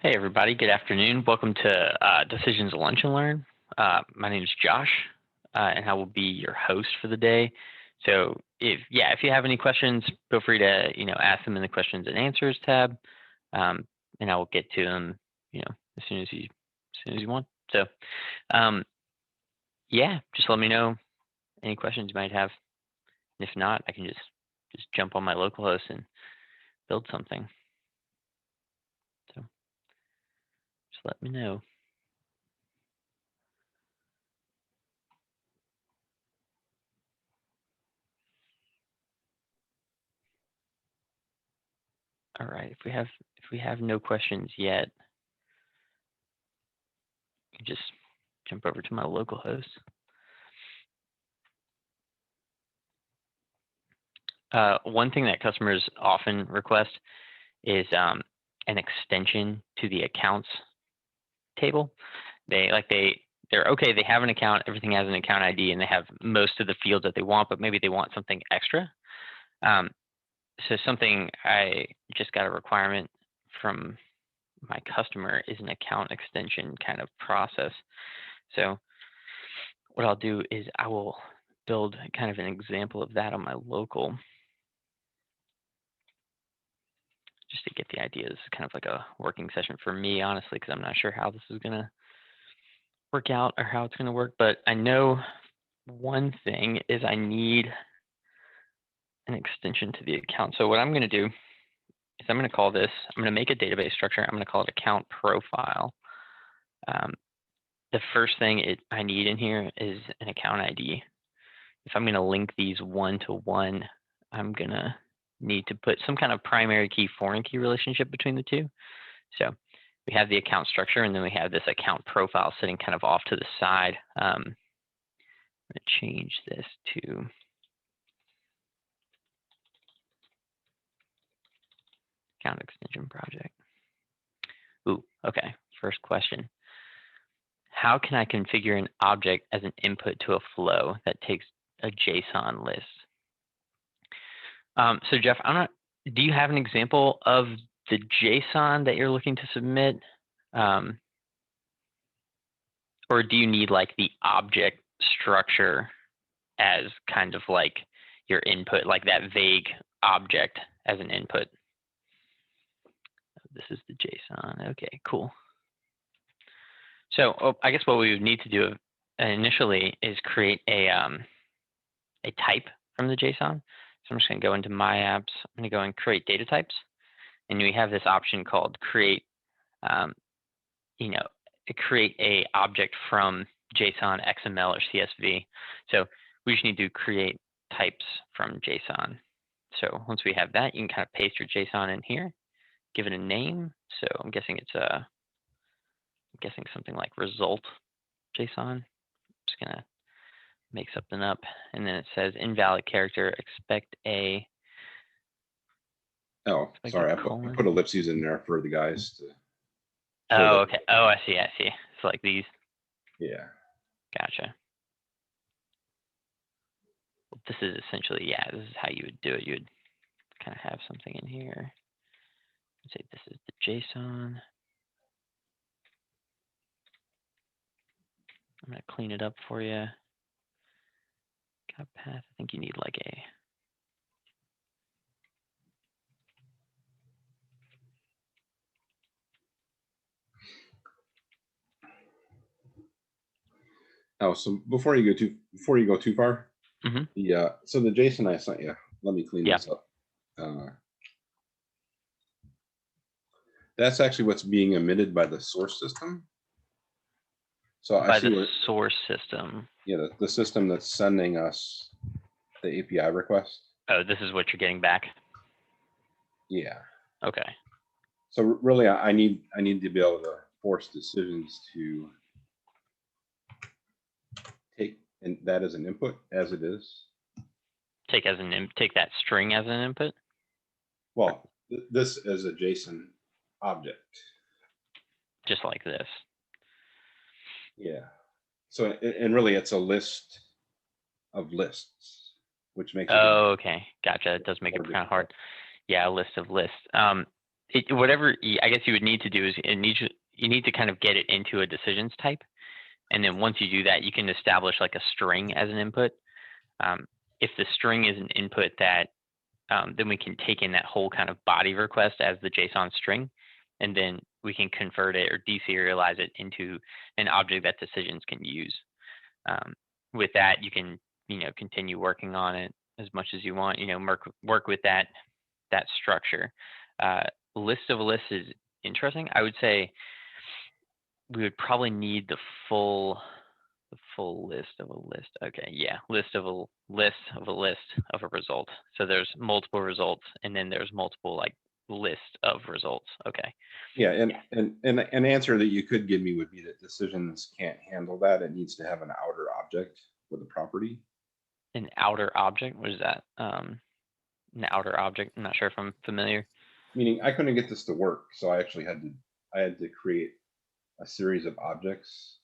Hey everybody, good afternoon. Welcome to Decisions Lunch and Learn. My name is Josh, and I will be your host for the day. So if you have any questions, feel free to ask them in the questions and answers tab, and I will get to them as soon as you want. So just let me know any questions you might have. If not, I can just jump on my localhost and build something. So just let me know. All right, if we have no questions yet, just jump over to my localhost. One thing that customers often request is an extension to the accounts table. They're okay. They have an account. Everything has an account ID, and they have most of the fields that they want. But maybe they want something extra. So something I just got a requirement from my customer is an account extension kind of process. So what I'll do is I will build kind of an example of that on my local, just to get the idea. This is kind of like a working session for me, honestly, because I'm not sure how this is going to work out or how it's going to work. But I know one thing is I need an extension to the account. So what I'm going to do is I'm going to call this, I'm going to make a database structure. I'm going to call it account profile. The first thing I need in here is an account ID. If I'm going to link these one-to-one, I'm going to need to put some kind of primary key, foreign key relationship between the two. So we have the account structure, and then we have this account profile sitting kind of off to the side. I'm going to change this to account extension project. Ooh, okay. First question. How can I configure an object as an input to a flow that takes a JSON list? So Jeff, do you have an example of the JSON that you're looking to submit? Or do you need like the object structure as kind of like your input, like that vague object as an input? This is the JSON. Okay, cool. So I guess what we would need to do initially is create a type from the JSON. So I'm just going to go into my apps. I'm going to go and create data types, and we have this option called create. Create a object from JSON, XML, or CSV. So we just need to create types from JSON. So once we have that, you can kind of paste your JSON in here, give it a name. So I'm guessing it's something like result JSON. I'm just gonna make something up, and then it says invalid character. Expect a. Oh, sorry, I put ellipses in there for the guys to. Oh, okay. Oh, I see. It's like these. Yeah. Gotcha. Well, this is essentially, this is how you would do it. You would kind of have something in here. Say this is the JSON. I'm going to clean it up for you. Got path. I think you need like a. Oh, so before you go too far, so the JSON I sent you, let me clean this up. That's actually what's being emitted by the source system. So by the source system. Yeah, the system that's sending us the API request. Oh, this is what you're getting back? Yeah. Okay. So really, I need to be able to force decisions to take that as an input as it is. Take that string as an input? Well, this is a JSON object. Just like this. Yeah. So, and really it's a list of lists, which makes it. Oh, okay. Gotcha. It does make it kind of hard. Yeah, a list of lists. whatever I guess you would need to do is you need to kind of get it into a decisions type. And then once you do that, you can establish like a string as an input. If the string is an input that, then we can take in that whole kind of body request as the JSON string, and then we can convert it or deserialize it into an object that decisions can use. With that, you can, continue working on it as much as you want, work with that structure. List of a list is interesting. I would say we would probably need the full list of a list. Okay, yeah, list of a list of a result. So there's multiple results, and then there's multiple like list of results. Okay. Yeah, and an answer that you could give me would be that decisions can't handle that. It needs to have an outer object with a property. An outer object? What is that? An outer object? I'm not sure if I'm familiar. Meaning I couldn't get this to work, so I actually had to create a series of objects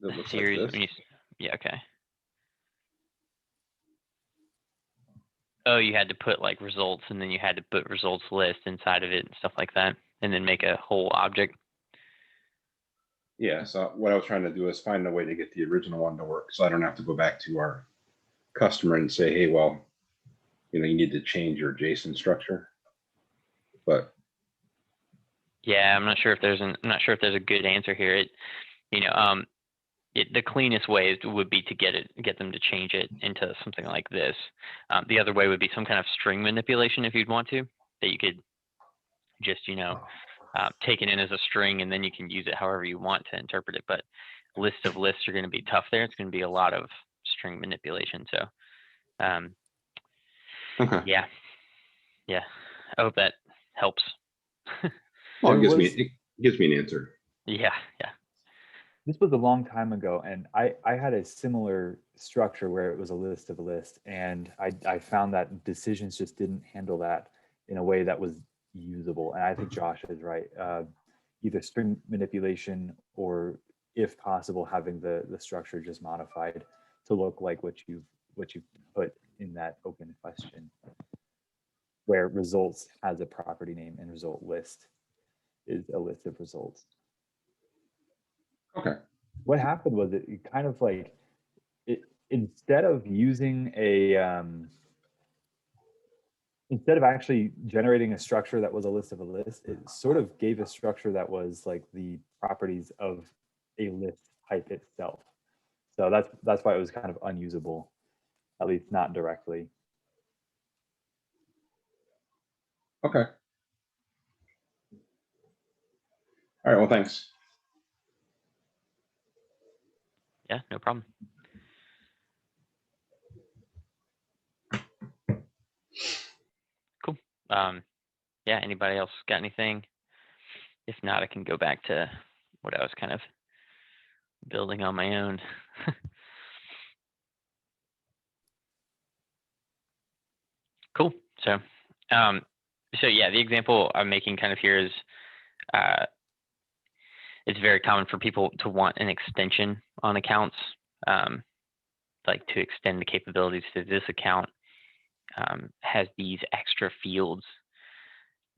that looks like this. Yeah, okay. Oh, you had to put like results, and then you had to put results list inside of it and stuff like that, and then make a whole object. Yeah, so what I was trying to do is find a way to get the original one to work, so I don't have to go back to our customer and say, hey, well, you need to change your JSON structure. But yeah, I'm not sure if there's a good answer here. The cleanest way would be to get them to change it into something like this. The other way would be some kind of string manipulation if you'd want to, that you could just take it in as a string, and then you can use it however you want to interpret it. But list of lists are going to be tough there. It's going to be a lot of string manipulation. So okay. Yeah. I hope that helps. Well, it gives me an answer. Yeah. This was a long time ago, and I had a similar structure where it was a list of a list, and I found that decisions just didn't handle that in a way that was usable. And I think Josh is right. Either string manipulation, or if possible, having the structure just modified to look like what you put in that open question, where results has a property name and result list is a list of results. Okay. What happened was it kind of like instead of using instead of actually generating a structure that was a list of a list, it sort of gave a structure that was like the properties of a list type itself. So that's why it was kind of unusable, at least not directly. Okay. All right. Well, thanks. Yeah, no problem. Cool. Yeah, anybody else got anything? If not, I can go back to what I was kind of building on my own. Cool. So yeah, the example I'm making kind of here is it's very common for people to want an extension on accounts, like to extend the capabilities to this account has these extra fields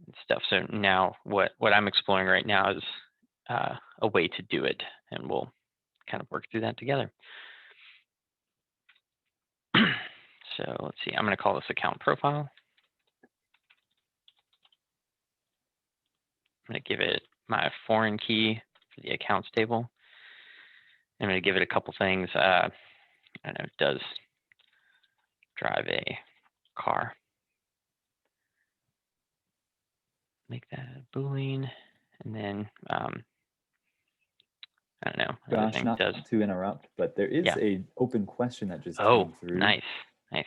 and stuff. So now what I'm exploring right now is a way to do it, and we'll kind of work through that together. So let's see, I'm going to call this account profile. I'm going to give it my foreign key for the accounts table. I'm going to give it a couple things. I don't know, it does drive a car. Make that a Boolean, and then I don't know. Josh, not to interrupt, but there is a open question that just came through. Nice.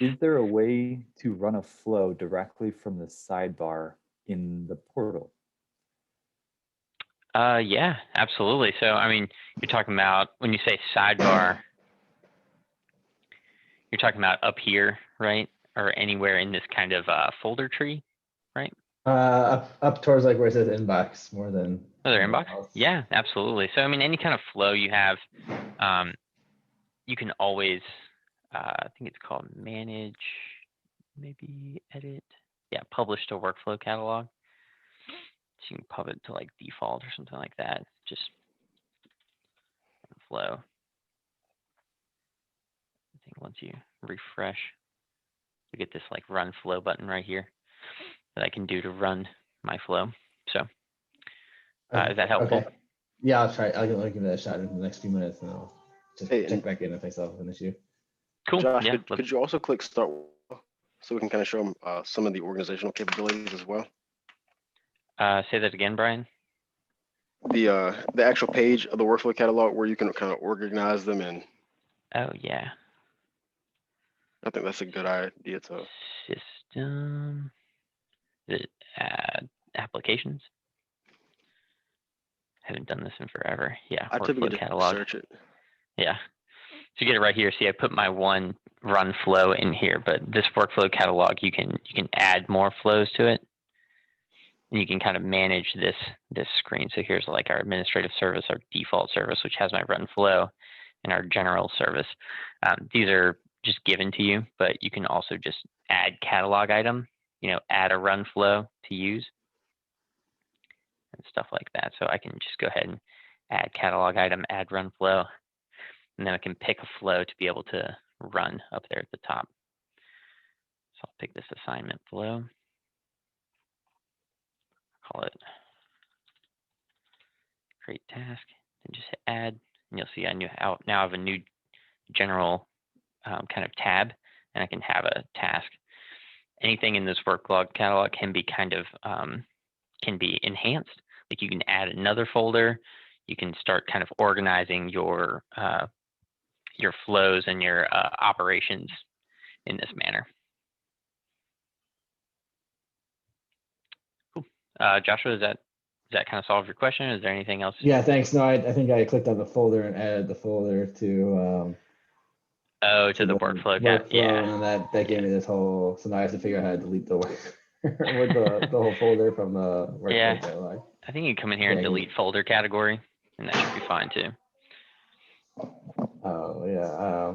Is there a way to run a flow directly from the sidebar in the portal? Yeah, absolutely. So, I mean, you're talking about when you say sidebar, you're talking about up here, right? Or anywhere in this kind of folder tree, right? Up towards like where it says inbox more than their inbox. Yeah, absolutely. So, I mean, any kind of flow you have, you can always, I think it's called manage, maybe edit. yeah, publish to workflow catalog. So you can pub it to like default or something like that. Just flow. I think once you refresh, you get this like run flow button right here that I can do to run my flow. So is that helpful? Okay. Yeah, I'll try. I'll give that a shot in the next few minutes, and I'll just Hey, check and back in if I still have an issue. Cool. Josh, Yeah. could you also click start so we can kind of show them some of the organizational capabilities as well? Say that again, Brian. The actual page of the workflow catalog where you can kind of organize them, and Oh yeah. I think that's a good idea to. System. Is it applications? Haven't done this in forever. Yeah. I typically Workflow just catalog. search it. Yeah. So you get it right here. See, I put my one run flow in here, but this workflow catalog, you can add more flows to it, and you can kind of manage this screen. So here's like our administrative service, our default service, which has my run flow, and our general service. These are just given to you, but you can also just add catalog item, add a run flow to use and stuff like that. So I can just go ahead and add catalog item, add run flow, and then I can pick a flow to be able to run up there at the top. So I'll pick this assignment flow, call it create task, and just hit add, and you'll see I now have a new general kind of tab, and I can have a task. Anything in this workflow catalog can be kind of can be enhanced. Like you can add another folder, you can start kind of organizing your flows and your operations in this manner. Cool. Joshua, does that kind of solve your question? Is there anything else? Yeah, thanks. No, I think I clicked on the folder and added the folder to to the workflow. Yeah, and then that gave me this whole. So now I have to figure out how to delete the with the whole folder from the workflow catalog. I think you can come in here and delete folder category, and that should be fine too. Oh yeah.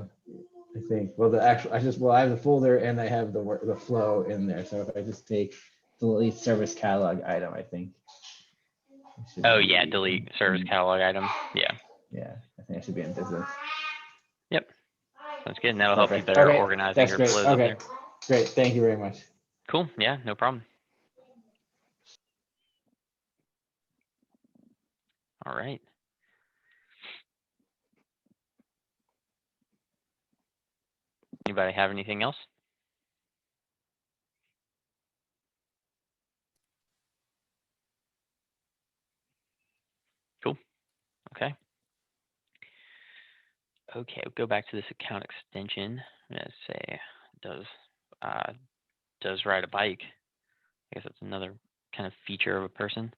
I think I have the folder and I have the flow in there. So if I just take delete service catalog item, I think. Oh yeah, delete service catalog item. Yeah. Yeah, I think I should be in business. Yep. Sounds good. And that'll help you better organizing your flows up there. Great. Thank you very much. Cool. Yeah, no problem. All right. Anybody have anything else? Cool. Okay. Okay, we'll go back to this account extension. I'm gonna say does ride a bike. I guess that's another kind of feature of a person.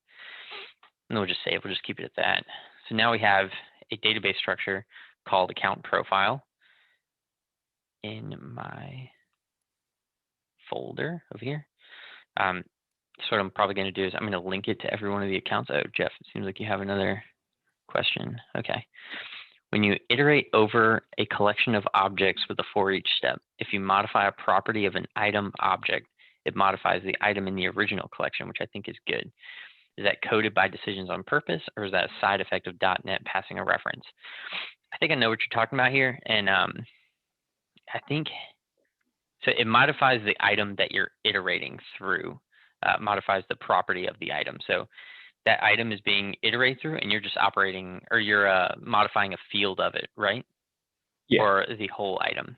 And we'll just keep it at that. So now we have a database structure called account profile in my folder over here. So what I'm probably going to do is I'm going to link it to every one of the accounts. Oh, Jeff, it seems like you have another question. Okay. When you iterate over a collection of objects with a foreach step, if you modify a property of an item object, it modifies the item in the original collection, which I think is good. Is that coded by decisions on purpose, or is that a side effect of .NET passing a reference? I think I know what you're talking about here, and I think so. It modifies the item that you're iterating through, modifies the property of the item. So that item is being iterated through, and you're just operating, or you're modifying a field of it, right? Yeah. Or the whole item.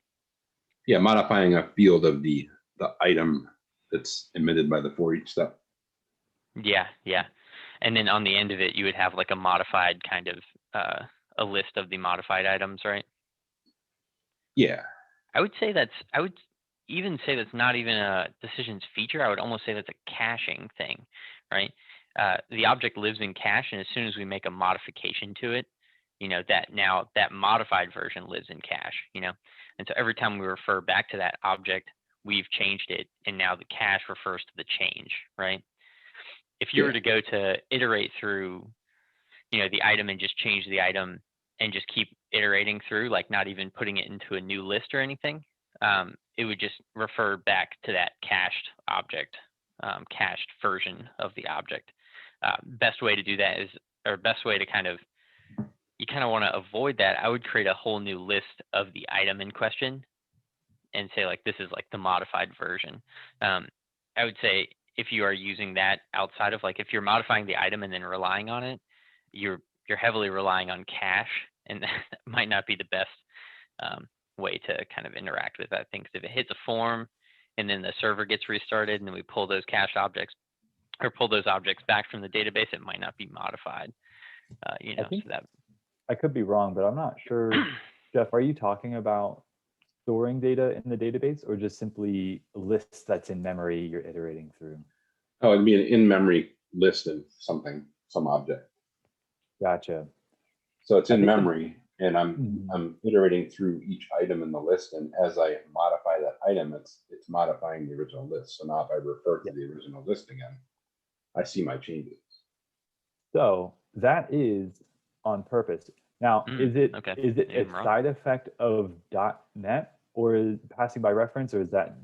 Yeah, modifying a field of the item that's emitted by the foreach step. Yeah, yeah. And then on the end of it, you would have like a modified kind of a list of the modified items, right? Yeah. I would even say that's not even a decisions feature. I would almost say that's a caching thing, right? The object lives in cache, and as soon as we make a modification to it, that modified version lives in cache, and so every time we refer back to that object, we've changed it, and now the cache refers to the change, right? If you were to go to iterate through, the item and just change the item and just keep iterating through, like not even putting it into a new list or anything, it would just refer back to that cached object, cached version of the object. Best way to do that is, or best way to you kind of want to avoid that. I would create a whole new list of the item in question and say like, this is like the modified version. I would say if you are using that outside of like, if you're modifying the item and then relying on it, you're heavily relying on cache, and that might not be the best way to kind of interact with that thing. Because if it hits a form and then the server gets restarted and then we pull those cache objects or pull those objects back from the database, it might not be modified. You know, think so that I could be wrong, but I'm not sure. Jeff, are you talking about storing data in the database or just simply lists that's in memory you're iterating through? Oh, it'd be an in-memory list of something, some object. Gotcha. So it's I in think memory, and I'm iterating through each item in the list, and as I modify that item, it's modifying the original list. So now if I refer to the original list again, I see my changes. So that is on purpose. Now, is it okay. is it Maybe a I'm wrong. side effect of .NET, or is passing by reference, or is that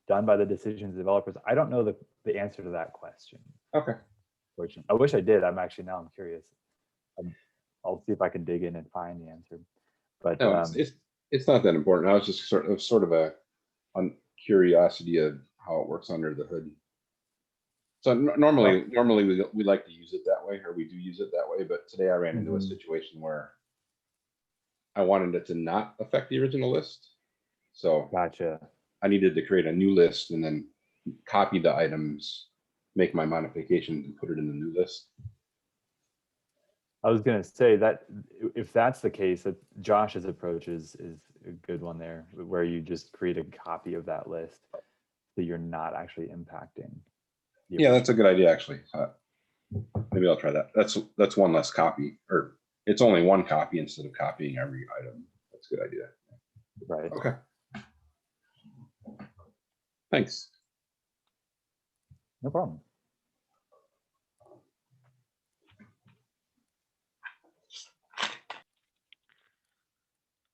done by the decisions of developers? I don't know the answer to that question. Okay. Fortunately, I wish I did. I'm curious. I'll see if I can dig in and find the answer. But No, it's not that important. I was just sort of a curiosity of how it works under the hood. So normally we like to use it that way, or we do use it that way. But today I ran into a situation where I wanted it to not affect the original list. So gotcha. I needed to create a new list and then copy the items, make my modifications, and put it in the new list. I was going to say that if that's the case, that Josh's approach is a good one there, where you just create a copy of that list so you're not actually impacting. Yeah, that's a good idea, actually. Maybe I'll try that. That's one less copy, or it's only one copy instead of copying every item. That's a good idea. Right. Okay. Thanks. No problem.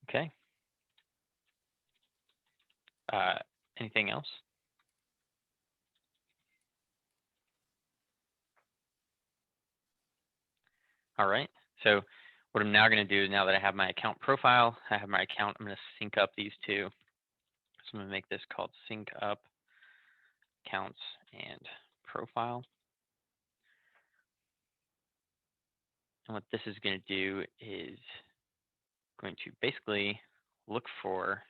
Okay. Anything else? All right. So what I'm now going to do is, now that I have my account profile, I have my account, I'm going to sync up these two. So I'm going to make this called sync up accounts and profile. And what this is going to do is going to basically look for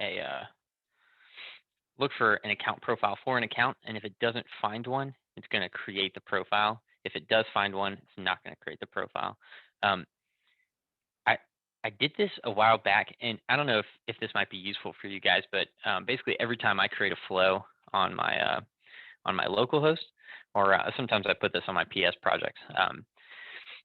an account profile for an account, and if it doesn't find one, it's going to create the profile. If it does find one, it's not going to create the profile. I did this a while back, and I don't know if this might be useful for you guys, but basically every time I create a flow on my local host, or sometimes I put this on my PS projects,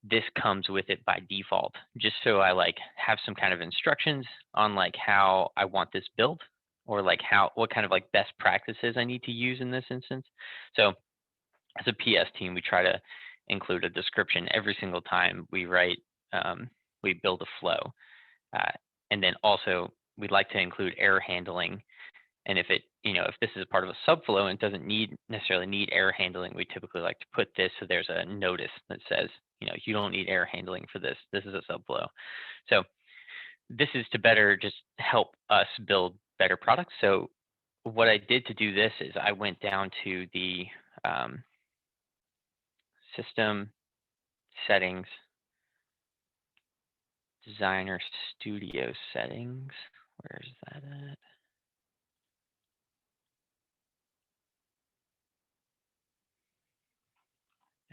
this comes with it by default, just so I like have some kind of instructions on like how I want this built, or like what kind of like best practices I need to use in this instance. So as a PS team, we try to include a description every single time we write, we build a flow. And then also we'd like to include error handling. And if this is a part of a subflow and doesn't necessarily need error handling, we typically like to put this so there's a notice that says, you don't need error handling for this. This is a subflow. So this is to better just help us build better products. So what I did to do this is I went down to the system settings, designer studio settings. Where's that at?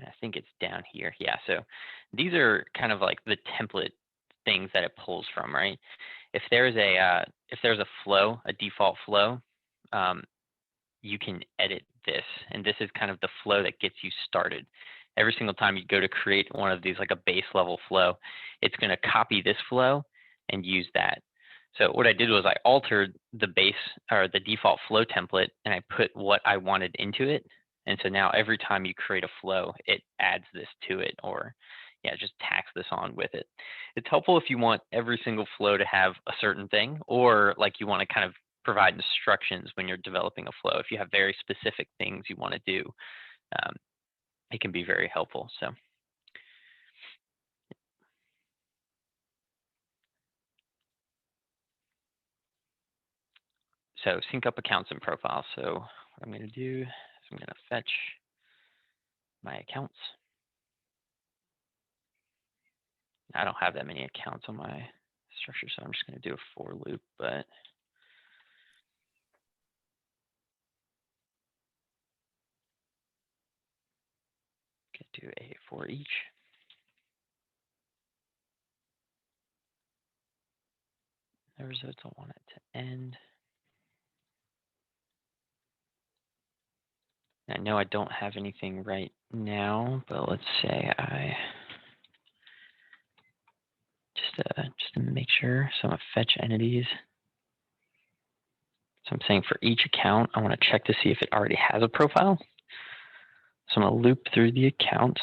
I think it's down here. Yeah, so these are kind of like the template things that it pulls from, right? If there's a flow, a default flow, you can edit this, and this is kind of the flow that gets you started. Every single time you go to create one of these, like a base level flow, it's going to copy this flow and use that. So what I did was I altered the base, or the default flow template, and I put what I wanted into it. And so now every time you create a flow, it adds this to it, or just tacks this on with it. It's helpful if you want every single flow to have a certain thing, or like you want to kind of provide instructions when you're developing a flow. If you have very specific things you want to do, it can be very helpful. So sync up accounts and profiles. So what I'm going to do is I'm going to fetch my accounts. I don't have that many accounts on my structure, so I'm just going to do a for loop, but do a for each. The results I want it to end. I know I don't have anything right now, but let's say I just to make sure. So I'm gonna fetch entities. So I'm saying for each account, I want to check to see if it already has a profile. So I'm gonna loop through the accounts.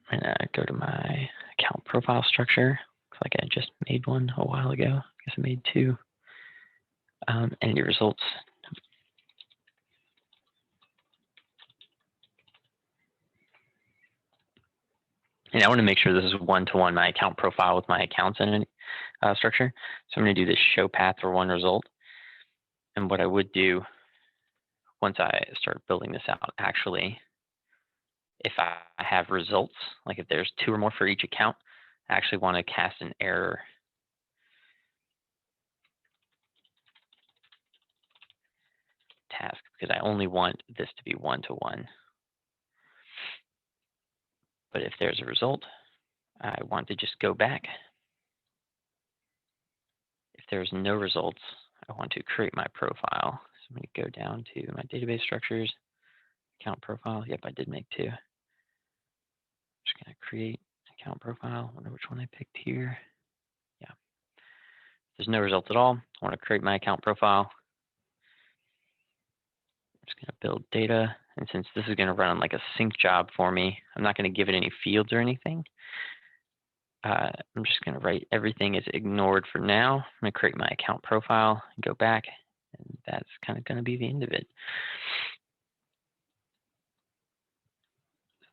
I'm gonna go to my account profile structure. Looks like I just made one a while ago. I guess I made two. Entity results. And I want to make sure this is one-to-one my account profile with my accounts entity structure. So I'm going to do this show path for one result. And what I would do once I start building this out, actually, if I have results, like if there's two or more for each account, I actually want to cast an error task because I only want this to be one-to-one. But if there's a result, I want to just go back. If there's no results, I want to create my profile. So I'm going to go down to my database structures, account profile. Yep, I did make two. I'm just going to create account profile. I wonder which one I picked here. Yeah. If there's no results at all, I want to create my account profile. I'm just going to build data. And since this is going to run on like a sync job for me, I'm not going to give it any fields or anything. I'm just going to write everything is ignored for now. I'm going to create my account profile and go back. And that's kind of going to be the end of it.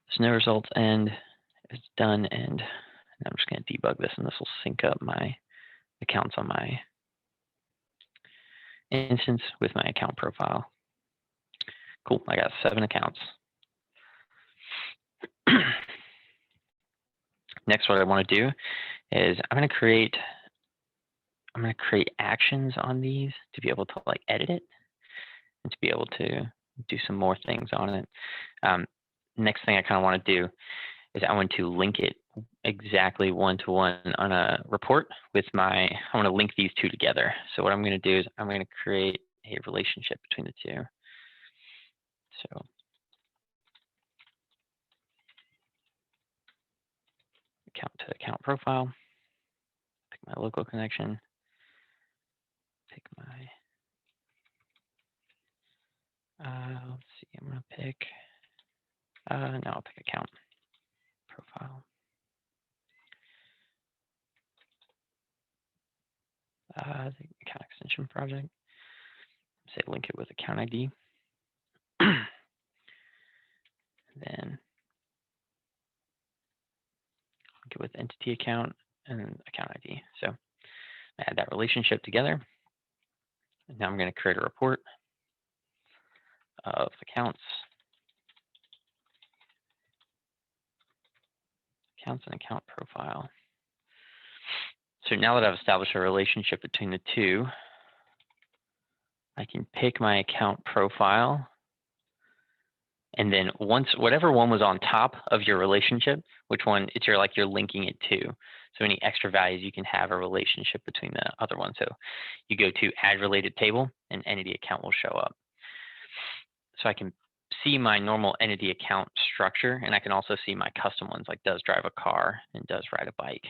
There's no results and it's done. And I'm just going to debug this and this will sync up my accounts on my instance with my account profile. Cool, I got 7 accounts. Next, what I want to do is I'm going to create actions on these to be able to like edit it and to be able to do some more things on it. Next thing I kind of want to do is I want to link it exactly one-to-one on a report with I want to link these two together. So what I'm going to do is I'm going to create a relationship between the two. So account to account profile, pick my local connection, pick my, let's see, I'm going to pick, no, I'll pick account profile. The account extension project, say link it with account ID. Then link it with entity account and account ID. So I add that relationship together. And now I'm going to create a report of accounts and account profile. So now that I've established a relationship between the two, I can pick my account profile. And then once whatever one was on top of your relationship, which one it's you're linking it to. So any extra values you can have a relationship between the other one. So you go to add related table and entity account will show up. So I can see my normal entity account structure and I can also see my custom ones like does drive a car and does ride a bike.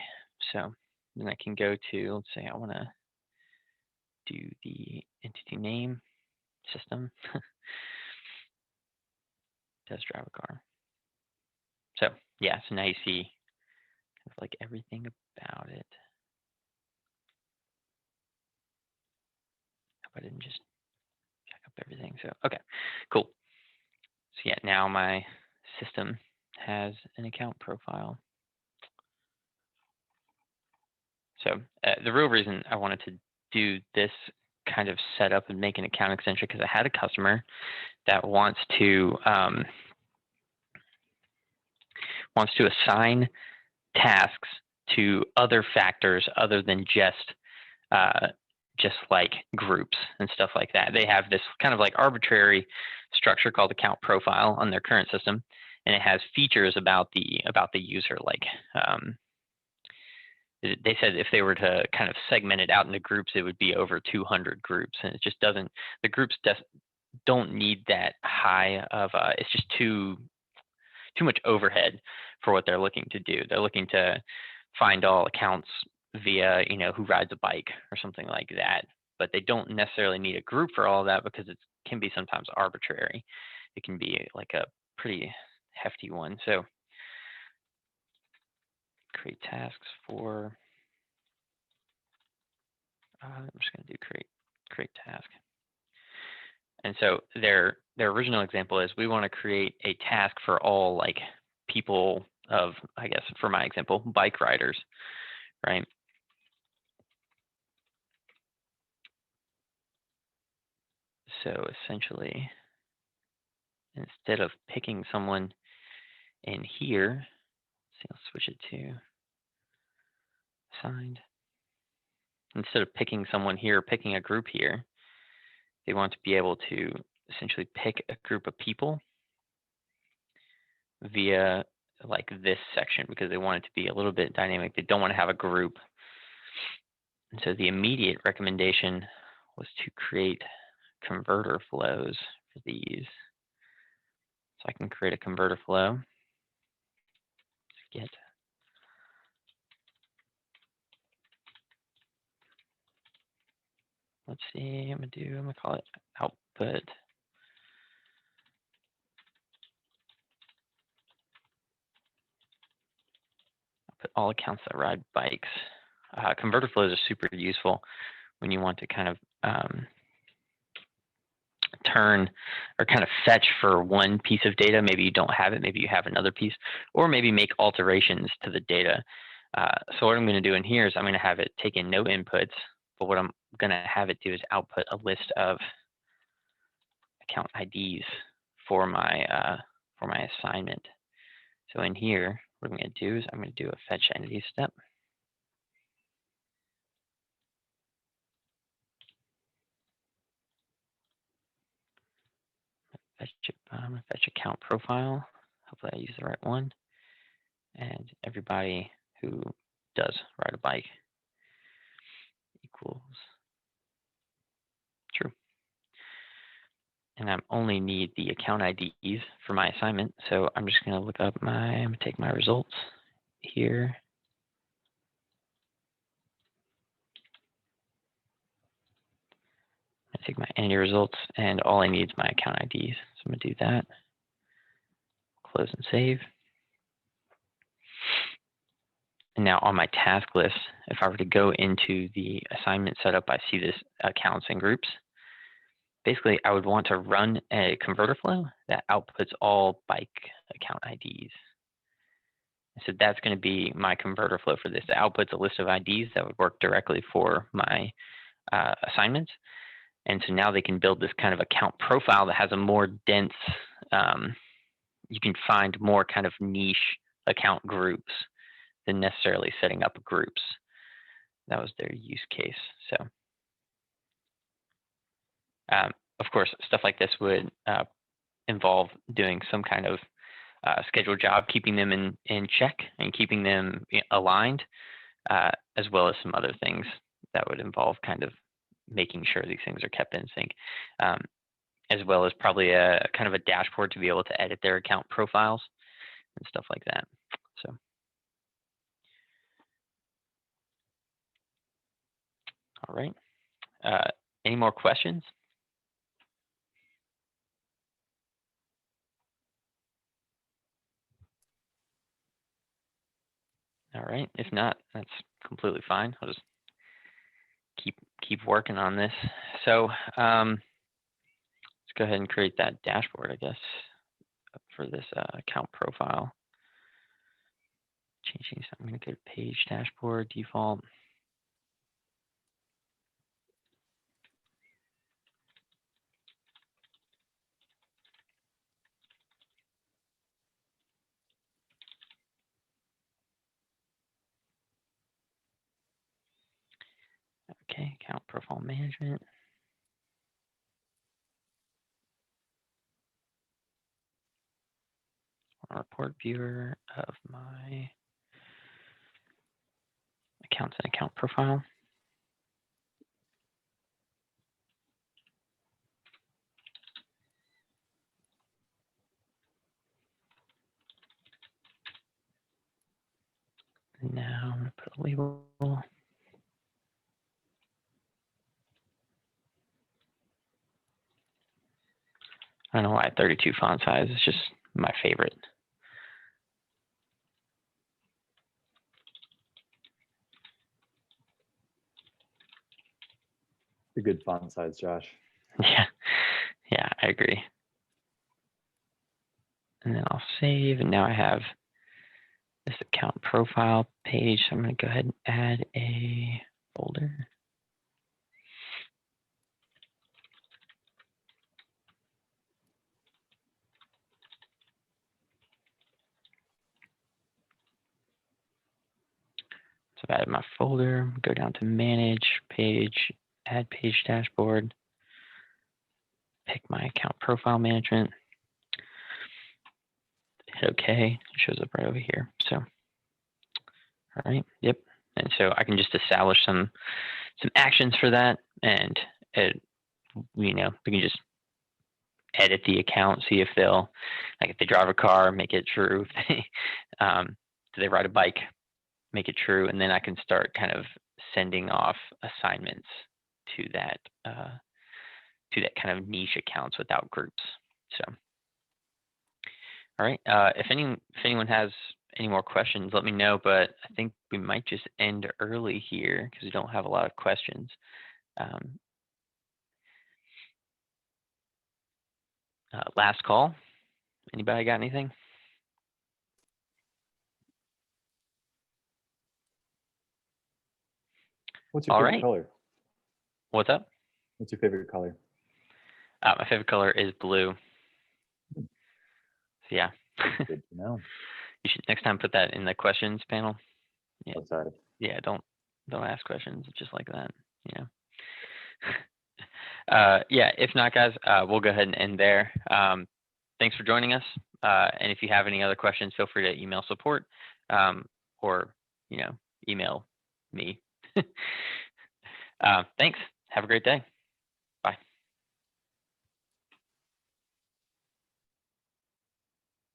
So then I can go to, let's say I want to do the entity name system. Does drive a car. So yeah, so now you see kind of like everything about it. I didn't just check up everything. So, okay, cool. So yeah, now my system has an account profile. So the real reason I wanted to do this kind of setup and make an account extension, because I had a customer that wants to assign tasks to other factors other than just like groups and stuff like that. They have this kind of like arbitrary structure called account profile on their current system, and it has features about the user. Like they said if they were to kind of segment it out into groups, it would be over 200 groups, and it just doesn't. The groups don't need that high of. It's just too much overhead for what they're looking to do. They're looking to find all accounts via, who rides a bike or something like that. But they don't necessarily need a group for all of that, because it can be sometimes arbitrary. It can be like a pretty hefty one. So create tasks for, I'm just going to do create task. And so their original example is we want to create a task for all like people of, I guess for my example, bike riders, right? So essentially, instead of picking someone in here, let's see, I'll switch it to assigned. Instead of picking someone here, picking a group here, they want to be able to essentially pick a group of people via like this section, because they want it to be a little bit dynamic. They don't want to have a group. And so the immediate recommendation was to create converter flows for these. So I can create a converter flow. Get let's see, I'm gonna call it output. I'll put all accounts that ride bikes. Converter flows are super useful when you want to kind of turn or kind of fetch for one piece of data. Maybe you don't have it, maybe you have another piece, or maybe make alterations to the data. So what I'm going to do in here is I'm going to have it take in no inputs, but what I'm going to have it do is output a list of account IDs for my assignment. So in here, what I'm going to do is I'm going to do a fetch entity step. I'm going to fetch account profile. Hopefully I use the right one. And everybody who does ride a bike equals true. And I only need the account IDs for my assignment. So I'm just going to look up I'm going to take my results here. I take my entity results, and all I need is my account IDs. So I'm going to do that. Close and save. And now on my task list, if I were to go into the assignment setup, I see this accounts and groups. Basically, I would want to run a converter flow that outputs all bike account IDs. So that's going to be my converter flow for this. It outputs a list of IDs that would work directly for my assignments. And so now they can build this kind of account profile that has a more dense, you can find more kind of niche account groups than necessarily setting up groups. That was their use case. So of course, stuff like this would involve doing some kind of scheduled job, keeping them in check and keeping them aligned, as well as some other things that would involve kind of making sure these things are kept in sync, as well as probably a kind of a dashboard to be able to edit their account profiles and stuff like that. So, all right. Any more questions? All right. If not, that's completely fine. I'll just keep working on this. So let's go ahead and create that dashboard, I guess, for this account profile. Changing something. I'm going to go to page dashboard default. Okay, account profile management. Report viewer of my accounts and account profile. Now I'm going to put a label. I don't know why 32 font size is just my favorite. A good font size, Josh. Yeah, I agree. And then I'll save, and now I have this account profile page. So I'm going to go ahead and add a folder. So I've added my folder, go down to manage page, add page dashboard, pick my account profile management, hit OK, it shows up right over here. So, all right, yep. And so I can just establish some actions for that, and we can just edit the account, see if they'll, like if they drive a car, make it true. Do they ride a bike, make it true, and then I can start kind of sending off assignments to that kind of niche accounts without groups. So, all right. If anyone has any more questions, let me know. But I think we might just end early here because we don't have a lot of questions. Last call. Anybody got anything? What's your favorite color? What's up? What's your favorite color? My favorite color is blue. So yeah. Good to know. You should next time put that in the questions panel. Yeah. Oh, sorry. Yeah. Don't ask questions just like that. Yeah. If not, guys, we'll go ahead and end there. Thanks for joining us. And if you have any other questions, feel free to email support or email me. Thanks. Have a great day.